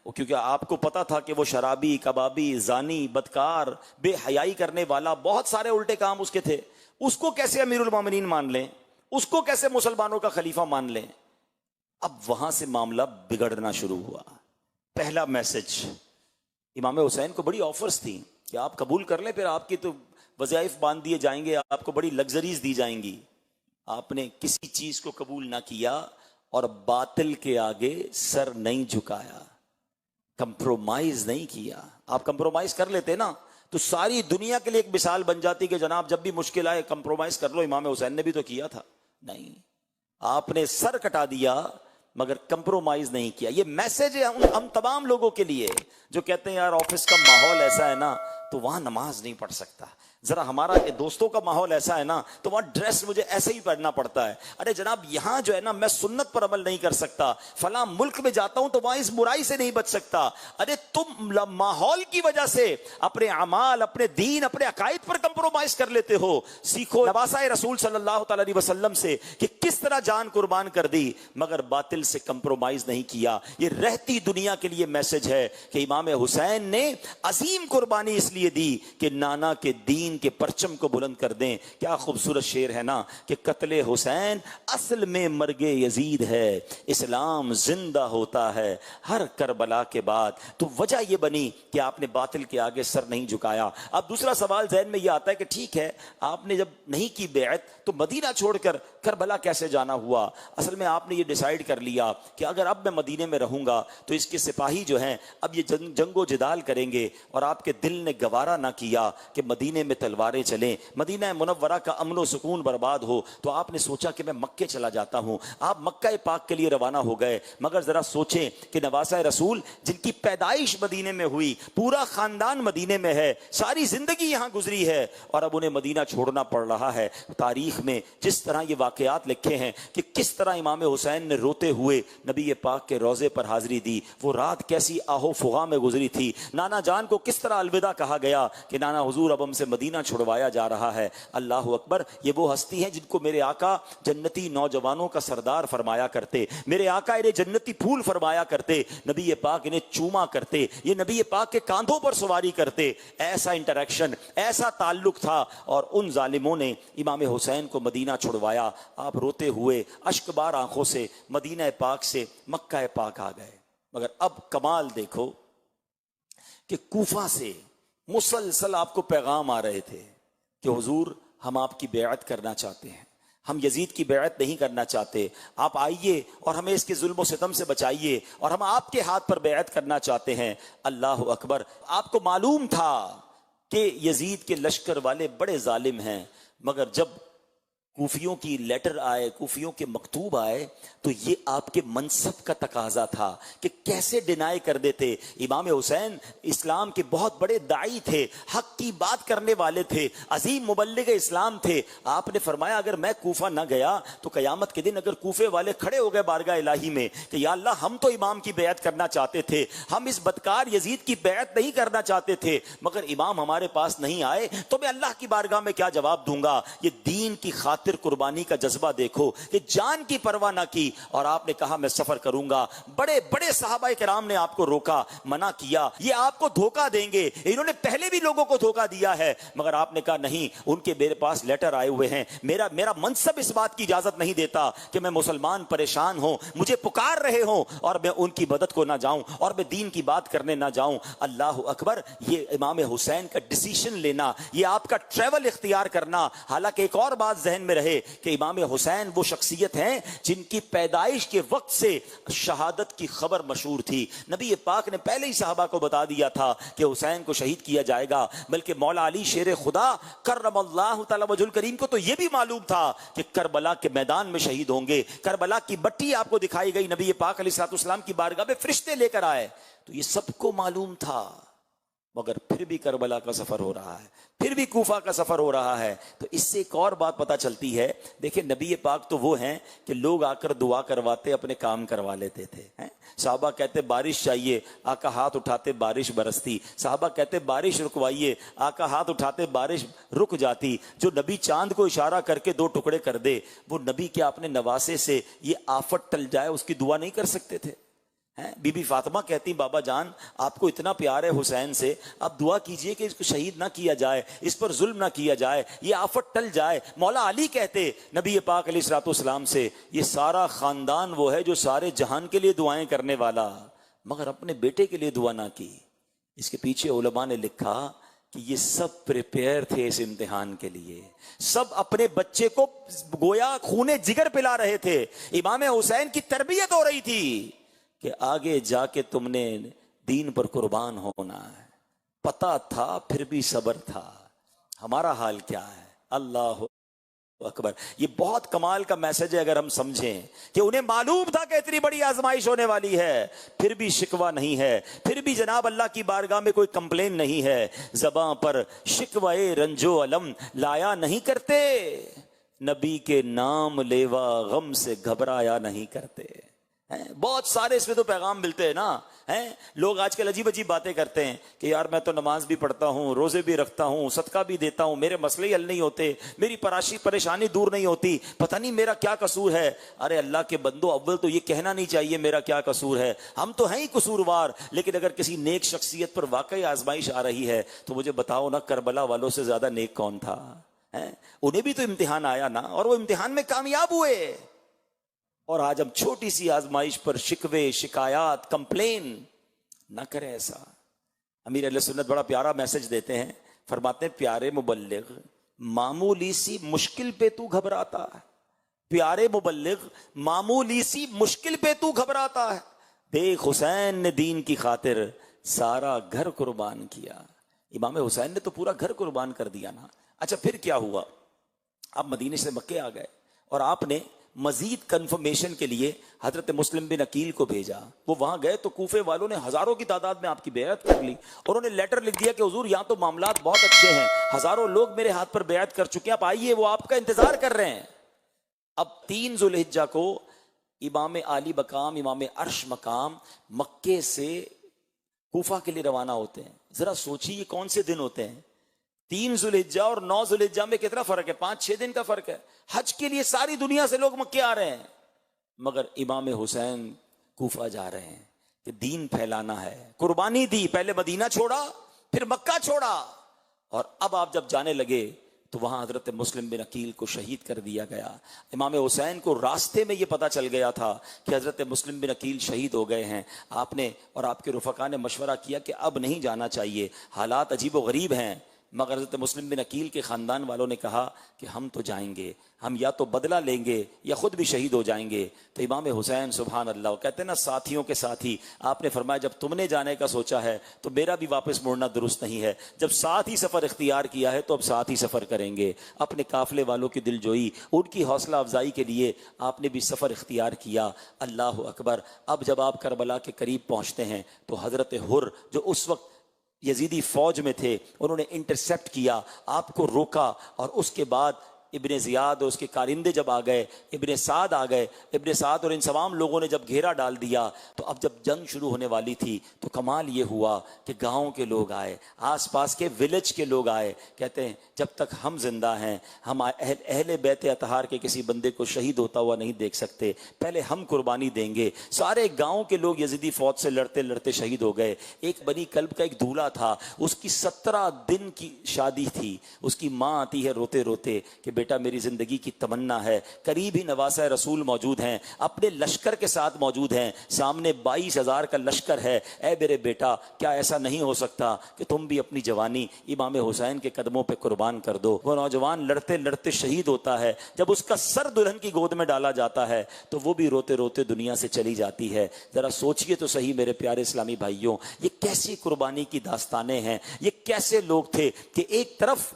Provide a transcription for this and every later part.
کیونکہ آپ کو پتا تھا کہ وہ شرابی، کبابی، زانی، بدکار، بے حیائی کرنے والا، بہت سارے الٹے کام اس کے تھے. اس کو کیسے امیر المومنین مان لیں؟ اس کو کیسے مسلمانوں کا خلیفہ مان لیں؟ اب وہاں سے معاملہ بگڑنا شروع ہوا. پہلا میسج، امام حسین کو بڑی آفرز تھیں کہ آپ قبول کر لیں، پھر آپ کی تو وظائف باندھ دیے جائیں گے، آپ کو بڑی لگژریز دی جائیں گی. آپ نے کسی چیز کو قبول نہ کیا اور باطل کے آگے سر نہیں جھکایا، کمپرومائز نہیں کیا. آپ کمپرومائز کر لیتے نا تو ساری دنیا کے لیے ایک مثال بن جاتی کہ جناب جب بھی مشکل آئے کمپرومائز کر لو. امام حسین نے بھی تو کیا تھا. نہیں، آپ نے سر کٹا دیا مگر کمپرومائز نہیں کیا. یہ میسج ہے ہم تمام لوگوں کے لیے جو کہتے ہیں یار آفس کا ماحول ایسا ہے نا تو وہاں نماز نہیں پڑھ سکتا. ذرا ہمارا دوستوں کا ماحول ایسا ہے نا تو وہاں ڈریس مجھے ایسے ہی پہننا پڑتا ہے. ارے جناب یہاں جو ہے نا میں سنت پر عمل نہیں کر سکتا، فلاں ملک میں جاتا ہوں تو وہاں اس برائی سے نہیں بچ سکتا. ارے تم ماحول کی وجہ سے اپنے اعمال، اپنے دین، اپنے عقائد پر کمپرومائز کر لیتے ہو. سیکھو نواسائے رسول صلی اللہ تعالی علیہ وسلم سے کہ کس طرح جان قربان کر دی مگر باطل سے کمپرومائز نہیں کیا. یہ رہتی دنیا کے لیے میسج ہے کہ امام حسین نے عظیم قربانی اس لیے دی کہ نانا کے دین کے پرچم کو بلند کر دیں. کیا خوبصورت شعر ہے نا کہ قتل حسین اصل میں مرگ یزید ہے، اسلام زندہ ہوتا ہے ہر کربلا کے بعد. تو وجہ یہ بنی کہ آپ نے باطل کے آگے سر نہیں جھکایا. اب دوسرا سوال ذہن میں یہ آتا ہے کہ ٹھیک ہے آپ نے جب نہیں کی بیعت تو مدینہ چھوڑ کر کربلا کیسے جانا ہوا؟ اصل میں آپ نے یہ ڈیسائیڈ کر لیا کہ اگر اب میں مدینے میں رہوں گا تو اس کے سپاہی جو ہیں اب یہ جنگ و جدال کریں گے، اور آپ کے دل نے گوارا نہ کیا کہ مدینے میں تلواریں چلیں، مدینہ منورہ کا امن و سکون برباد ہو. تو آپ نے سوچا کہ میں مکے چلا جاتا ہوں. آپ مکہ پاک کے لیے روانہ ہو گئے. مگر ذرا سوچیں کہ نواسہ رسول جن کی پیدائش مدینے میں ہوئی، پورا خاندان مدینے میں ہے، ساری زندگی یہاں گزری ہے، اور اب انہیں مدینہ چھوڑنا پڑ رہا ہے. تاریخ میں جس طرح یہ واقعات لکھے ہیں کہ کس طرح امام حسین نے روتے ہوئے نبی پاک کے روضے پر حاضری دی، وہ رات کیسی آہو فغاں میں گزری تھی. نانا جان کو کس طرح الوداع کہا گیا کہ نانا حضور اب ہم سے مدینہ چھڑوایا جا رہا ہے. اللہ اکبر. یہ وہ ہستی ہیں جن کو میرے آقا جنتی نوجوانوں کا سردار فرمایا کرتے، میرے آقا انہیں جنتی پھول فرمایا کرتے، نبی پاک انہیں چوما کرتے، یہ نبی پاک کے کاندھوں پر سواری کرتے. ایسا انٹریکشن، ایسا تعلق تھا، اور ان ظالموں نے امام حسین کو مدینہ چھڑوایا. آپ روتے ہوئے اشک بار آنکھوں سے مدینہ پاک سے مکہ پاک آ گئے. مگر اب کمال دیکھو کہ کوفہ سے مسلسل آپ کو پیغام آ رہے تھے کہ حضور ہم آپ کی بیعت کرنا چاہتے ہیں، ہم یزید کی بیعت نہیں کرنا چاہتے، آپ آئیے اور ہمیں اس کے ظلم و ستم سے بچائیے، اور ہم آپ کے ہاتھ پر بیعت کرنا چاہتے ہیں. اللہ اکبر. آپ کو معلوم تھا کہ یزید کے لشکر والے بڑے ظالم ہیں، مگر جب کوفیوں کی لیٹر آئے، کوفیوں کے مکتوب آئے، تو یہ آپ کے منصب کا تقاضا تھا کہ کیسے ڈینائی کر دیتے. امام حسین اسلام کے بہت بڑے داعی تھے، حق کی بات کرنے والے تھے، عظیم مبلغ اسلام تھے. آپ نے فرمایا اگر میں کوفہ نہ گیا تو قیامت کے دن اگر کوفے والے کھڑے ہو گئے بارگاہ الہی میں کہ یا اللہ ہم تو امام کی بیعت کرنا چاہتے تھے، ہم اس بدکار یزید کی بیعت نہیں کرنا چاہتے تھے، مگر امام ہمارے پاس نہیں آئے، تو میں اللہ کی بارگاہ میں کیا جواب دوں گا؟ یہ دین کی خاطر قربانی کا جذبہ دیکھو کہ جان کی پرواہ نہ کی، اور آپ نے کہا میں سفر کروں گا. بڑے بڑے صحابہ کرام نے آپ کو روکا، منع کیا، یہ آپ کو دھوکہ دیں گے، انہوں نے پہلے بھی لوگوں کو دھوکہ دیا ہے، مگر آپ نے کہا نہیں، ان کے میرے پاس لیٹر آئے ہوئے ہیں، میرا منصب اس بات کی اجازت نہیں دیتا کہ میں مسلمان پریشان ہوں، مجھے پکار رہے ہوں اور میں ان کی مدد کو نہ جاؤں اور میں دین کی بات کرنے نہ جاؤں. اللہ اکبر. یہ امام حسین کا ڈیسیشن لینا، یہ آپ کا ٹریول اختیار کرنا. حالانکہ ایک اور بات ذہن میں رہے کہ امام حسین وہ شخصیت ہیں جن کی پیدائش کے وقت سے شہادت کی خبر مشہور تھی. نبی پاک نے پہلے ہی صحابہ کو بتا دیا تھا کہ حسین کو شہید کیا جائے گا، بلکہ مولا علی شیر خدا کرم اللہ تعالی وجہ الکریم کو تو یہ بھی معلوم تھا کہ کربلا کے میدان میں شہید ہوں گے. کربلا کی بٹی آپ کو دکھائی گئی، نبی پاک علیہ الصلوۃ والسلام کی بارگاہ میں فرشتے لے کر آئے، تو یہ سب کو معلوم تھا. مگر پھر بھی کربلا کا سفر ہو رہا ہے، پھر بھی کوفہ کا سفر ہو رہا ہے. تو اس سے ایک اور بات پتہ چلتی ہے. دیکھیں نبی پاک تو وہ ہیں کہ لوگ آ کر دعا کرواتے، اپنے کام کروا لیتے تھے. صحابہ کہتے بارش چاہیے، آقا ہاتھ اٹھاتے بارش برستی. صحابہ کہتے بارش رکوائیے، آقا ہاتھ اٹھاتے بارش رک جاتی. جو نبی چاند کو اشارہ کر کے دو ٹکڑے کر دے، وہ نبی کے اپنے نواسے سے یہ آفت ٹل جائے اس کی دعا نہیں کر سکتے تھے؟ بی بی فاطمہ کہتی بابا جان آپ کو اتنا پیار ہے حسین سے، آپ دعا کیجئے کہ اس کو شہید نہ کیا جائے، اس پر ظلم نہ کیا جائے، یہ آفت ٹل جائے۔ مولا علی کہتے نبی پاک علیہ الصلوۃ والسلام سے یہ سارا خاندان وہ ہے جو سارے جہان کے لیے دعائیں کرنے والا، مگر اپنے بیٹے کے لیے دعا نہ کی۔ اس کے پیچھے علماء نے لکھا کہ یہ سب پریپیئر تھے اس امتحان کے لیے، سب اپنے بچے کو گویا خونے جگر پلا رہے تھے۔ امام حسین کی تربیت ہو رہی تھی کہ آگے جا کے تم نے دین پر قربان ہونا ہے، پتہ تھا پھر بھی صبر تھا۔ ہمارا حال کیا ہے؟ اللہ اکبر۔ یہ بہت کمال کا میسج ہے اگر ہم سمجھیں کہ انہیں معلوم تھا کہ اتنی بڑی آزمائش ہونے والی ہے، پھر بھی شکوہ نہیں ہے، پھر بھی جناب اللہ کی بارگاہ میں کوئی کمپلین نہیں ہے، زباں پر شکوہ رنج و الم لایا نہیں کرتے، نبی کے نام لیوا غم سے گھبرایا نہیں کرتے۔ بہت سارے اس میں تو پیغام ملتے ہیں نا۔ لوگ آج کل عجیب عجیب باتیں کرتے ہیں کہ یار میں تو نماز بھی پڑھتا ہوں، روزے بھی رکھتا ہوں، صدقہ بھی دیتا ہوں، میرے مسئلے ہی حل نہیں ہوتے، میری پریشانی دور نہیں ہوتی، پتہ نہیں میرا کیا قصور ہے۔ ارے اللہ کے بندو، اول تو یہ کہنا نہیں چاہیے میرا کیا قصور ہے، ہم تو ہیں ہی قصوروار، لیکن اگر کسی نیک شخصیت پر واقعی آزمائش آ رہی ہے تو مجھے بتاؤ نا، کربلا والوں سے زیادہ نیک کون تھا؟ انہیں بھی تو امتحان آیا نا، اور وہ امتحان میں کامیاب ہوئے۔ اور آج ہم چھوٹی سی آزمائش پر شکوے، شکایات، کمپلین نہ کریں۔ ایسا امیر اہل سنت بڑا پیارا میسج دیتے ہیں، فرماتے ہیں پیارے مبلغ معمولی سی مشکل پہ تو گھبراتا ہے، پیارے مبلغ معمولی سی مشکل پہ تو گھبراتا ہے، دیکھ حسین نے دین کی خاطر سارا گھر قربان کیا۔ امام حسین نے تو پورا گھر قربان کر دیا نا۔ اچھا پھر کیا ہوا؟ آپ مدینے سے مکے آ گئے اور آپ نے مزید کنفرمیشن کے لیے حضرت مسلم بن عقیل کو بھیجا۔ وہ وہاں گئے تو کوفے والوں نے ہزاروں کی تعداد میں آپ کی بیعت کر لی، اور انہوں نے لیٹر لکھ دیا کہ حضور یہاں تو معاملات بہت اچھے ہیں، ہزاروں لوگ میرے ہاتھ پر بیعت کر چکے ہیں، آپ آئیے، وہ آپ کا انتظار کر رہے ہیں۔ اب 3 ذو الحجہ کو امام عالی مقام، امام عرش مقام مکے سے کوفہ کے لیے روانہ ہوتے ہیں۔ ذرا سوچیے یہ کون سے دن ہوتے ہیں؟ 3 ذو الحجہ اور 9 ذو الحجہ میں کتنا فرق ہے؟ 5-6 دن کا فرق ہے۔ حج کے لیے ساری دنیا سے لوگ مکے آ رہے ہیں، مگر امام حسین کوفہ جا رہے ہیں کہ دین پھیلانا ہے۔ قربانی دی، پہلے مدینہ چھوڑا، پھر مکہ چھوڑا، اور اب آپ جب جانے لگے تو وہاں حضرت مسلم بن عقیل کو شہید کر دیا گیا۔ امام حسین کو راستے میں یہ پتا چل گیا تھا کہ حضرت مسلم بن عقیل شہید ہو گئے ہیں۔ آپ نے اور آپ کے رفقا نے مشورہ کیا کہ اب نہیں جانا چاہیے، حالات عجیب و غریب ہیں، مگر حضرت مسلم بن عقیل کے خاندان والوں نے کہا کہ ہم تو جائیں گے، ہم یا تو بدلہ لیں گے یا خود بھی شہید ہو جائیں گے۔ تو امام حسین سبحان اللہ کہتے ہیں نا، ساتھیوں کے ساتھی، آپ نے فرمایا جب تم نے جانے کا سوچا ہے تو میرا بھی واپس مڑنا درست نہیں ہے، جب ساتھ ہی سفر اختیار کیا ہے تو اب ساتھ ہی سفر کریں گے۔ اپنے قافلے والوں کی دل جوئی، ان کی حوصلہ افزائی کے لیے آپ نے بھی سفر اختیار کیا۔ اللہ اکبر۔ اب جب آپ کربلا کے قریب پہنچتے ہیں تو حضرت حر جو اس وقت یزیدی فوج میں تھے، انہوں نے انٹرسیپٹ کیا، آپ کو روکا، اور اس کے بعد ابن زیاد اور اس کے کارندے جب آ گئے، ابن سعد آ گئے، ابن سعد اور ان تمام لوگوں نے جب گھیرا ڈال دیا تو اب جب جنگ شروع ہونے والی تھی تو کمال یہ ہوا کہ گاؤں کے لوگ آئے، آس پاس کے ولیج کے لوگ آئے، کہتے ہیں جب تک ہم زندہ ہیں ہم اہل بیت اطہار کے کسی بندے کو شہید ہوتا ہوا نہیں دیکھ سکتے، پہلے ہم قربانی دیں گے۔ سارے گاؤں کے لوگ یزیدی فوج سے لڑتے لڑتے شہید ہو گئے۔ ایک بنی کلب کا ایک دولہا تھا، اس کی 17 دن کی شادی تھی، اس کی ماں آتی ہے روتے روتے کہ بیٹا میری زندگی کی تمنا ہے، قریب ہی نواسہ رسول موجود ہیں، اپنے لشکر کے ساتھ موجود ہیں، سامنے 22,000 کا لشکر ہے، اے میرے بیٹا کیا ایسا نہیں ہو سکتا کہ تم بھی اپنی جوانی امام حسین کے قدموں پہ قربان کر دو۔ وہ نوجوان لڑتے لڑتے شہید ہوتا ہے، جب اس کا سر دلہن کی گود میں ڈالا جاتا ہے تو وہ بھی روتے روتے دنیا سے چلی جاتی ہے۔ ذرا سوچئے تو صحیح میرے پیارے اسلامی بھائیوں، یہ کیسی قربانی کی داستانیں ہیں، یہ کیسے لوگ تھے کہ ایک طرف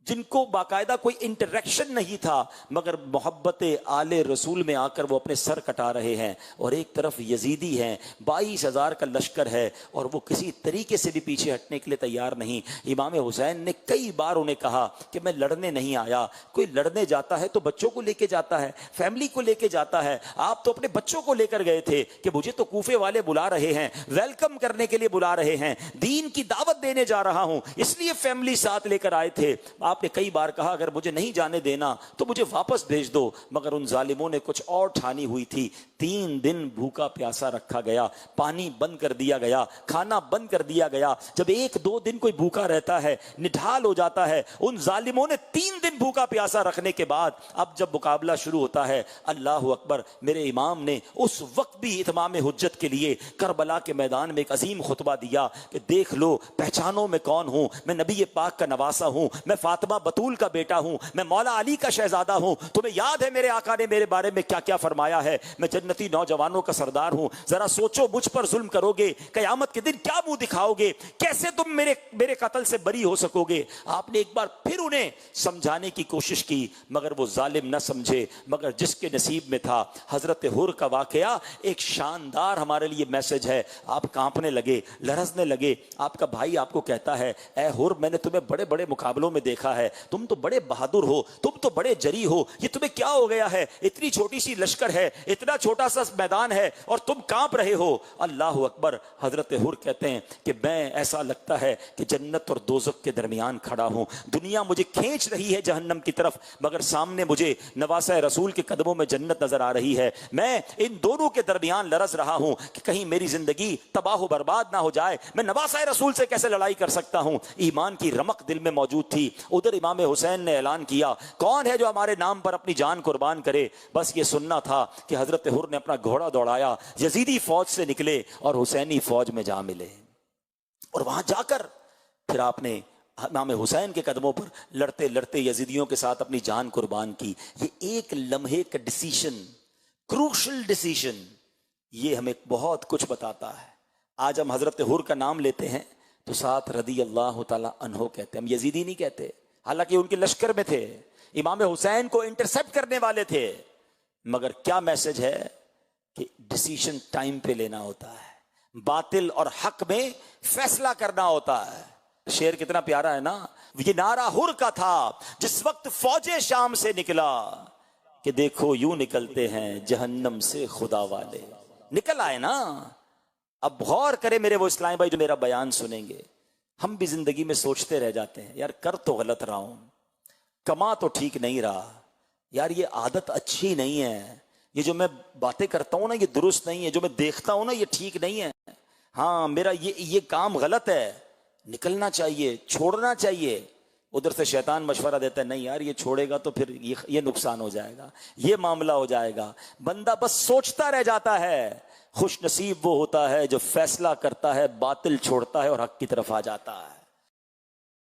جن کو باقاعدہ کوئی انٹریکشن نہیں تھا مگر محبت آل رسول میں آ کر وہ اپنے سر کٹا رہے ہیں، اور ایک طرف یزیدی ہیں، 22,000 کا لشکر ہے اور وہ کسی طریقے سے بھی پیچھے ہٹنے کے لیے تیار نہیں۔ امام حسین نے کئی بار انہیں کہا کہ میں لڑنے نہیں آیا، کوئی لڑنے جاتا ہے تو بچوں کو لے کے جاتا ہے، فیملی کو لے کے جاتا ہے، آپ تو اپنے بچوں کو لے کر گئے تھے کہ مجھے تو کوفے والے بلا رہے ہیں، ویلکم کرنے کے لیے بلا رہے ہیں، دین کی دعوت دینے جا رہا ہوں، اس لیے فیملی ساتھ لے کر آئے تھے۔ آپ نے کئی بار کہا اگر مجھے نہیں جانے دینا تو مجھے واپس بھیج دو، مگر ان ظالموں نے کچھ اور ٹھانی ہوئی تھی۔ 3 دن بھوکا پیاسا رکھا گیا، پانی بند کر دیا گیا، کھانا بند کر دیا گیا۔ جب 1-2 دن کوئی بھوکا رہتا ہے، نڈھال ہو جاتا ہے، ان ظالموں نے 3 دن بھوکا پیاسا رکھنے کے بعد اب جب مقابلہ شروع ہوتا ہے، اللہ اکبر، میرے امام نے اس وقت بھی اتمام حجت کے لیے کربلا کے میدان میں ایک عظیم خطبہ دیا کہ دیکھ لو، پہچانو میں کون ہوں، میں نبی پاک کا نواسا ہوں، میں فاطمہ بطول کا بیٹا ہوں، میں مولا علی کا شہزادہ ہوں۔ تمہیں یاد ہے میرے آقا نے میرے بارے میں کیا کیا فرمایا ہے؟ میں جنتی نوجوانوں کا سردار ہوں۔ ذرا سوچو، مجھ پر ظلم کرو گے، قیامت کے دن کیا منہ دکھاؤ گے؟ کیسے تم میرے قتل سے بری ہو سکو گے؟ آپ نے ایک بار پھر انہیں سمجھانے کی کوشش کی، مگر وہ ظالم نہ سمجھے۔ مگر جس کے نصیب میں تھا، حضرت حر کا واقعہ ایک شاندار ہمارے لیے میسج ہے۔ آپ کانپنے لگے، لرزنے لگے۔ آپ کا بھائی آپ کو کہتا ہے، اے حر، میں نے تمہیں بڑے بڑے مقابلوں میں دیکھا ہے، تم تو بڑے بہادر ہو، تم تو بڑے جری ہو، یہ تمہیں کیا ہو گیا ہے؟ اتنی چھوٹی سی لشکر ہے، اتنا چھوٹا سا میدان ہے اور تم کانپ رہے ہو۔ اللہ اکبر۔ حضرت حر کہتے ہیں کہ میں، ایسا لگتا ہے کہ جنت اور دوزخ کے درمیان کھڑا ہوں، دنیا مجھے کھینچ رہی ہے جہنم کی طرف، مگر سامنے مجھے نواسہ رسول کے قدموں میں جنت نظر آ رہی ہے۔ میں ان دونوں کے درمیان لرز رہا ہوں کہ کہیں میری زندگی تباہ و برباد نہ ہو جائے، میں نواسہ رسول سے کیسے لڑائی کر سکتا ہوں؟ ایمان کی رمق دل میں موجود تھی۔ ادھر امام حسین نے اعلان کیا، کون ہے جو ہمارے نام پر اپنی جان قربان کرے؟ بس یہ سننا تھا کہ حضرت حر نے اپنا گھوڑا دوڑایا، یزیدی فوج سے نکلے اور حسینی فوج میں جا ملے، اور وہاں جا کر پھر آپ نے امام حسین کے قدموں پر لڑتے لڑتے یزیدیوں کے ساتھ اپنی جان قربان کی۔ یہ ایک لمحے کا ڈیسیشن، کروشل ڈیسیشن، یہ ہمیں بہت کچھ بتاتا ہے۔ آج ہم حضرت حر کا نام لیتے ہیں تو ساتھ رضی اللہ تعالی عنہ کہتے ہیں، ہم یزیدی نہیں کہتے، حالانکہ ان کے لشکر میں تھے، امام حسین کو انٹرسپٹ کرنے والے تھے، مگر کیا میسج ہے کہ ڈیسیشن ٹائم پہ لینا ہوتا ہے، باطل اور حق میں فیصلہ کرنا ہوتا ہے۔ شعر کتنا پیارا ہے نا، یہ نعرہ حر کا تھا جس وقت فوج شام سے نکلا کہ دیکھو یوں نکلتے ہیں جہنم سے خدا والے۔ نکل آئے نا۔ اب غور کرے میرے وہ اسلام بھائی جو میرا بیان سنیں گے، ہم بھی زندگی میں سوچتے رہ جاتے ہیں، یار کر تو غلط رہا ہوں، کما تو ٹھیک نہیں رہا، یار یہ عادت اچھی نہیں ہے، یہ جو میں باتیں کرتا ہوں نا یہ درست نہیں ہے، جو میں دیکھتا ہوں نا یہ ٹھیک نہیں ہے، ہاں میرا یہ کام غلط ہے، نکلنا چاہیے، چھوڑنا چاہیے۔ ادھر سے شیطان مشورہ دیتا ہے، نہیں یار یہ چھوڑے گا تو پھر یہ نقصان ہو جائے گا، یہ معاملہ ہو جائے گا۔ بندہ بس سوچتا رہ جاتا ہے۔ خوش نصیب وہ ہوتا ہے جو فیصلہ کرتا ہے، باطل چھوڑتا ہے اور حق کی طرف آ جاتا ہے۔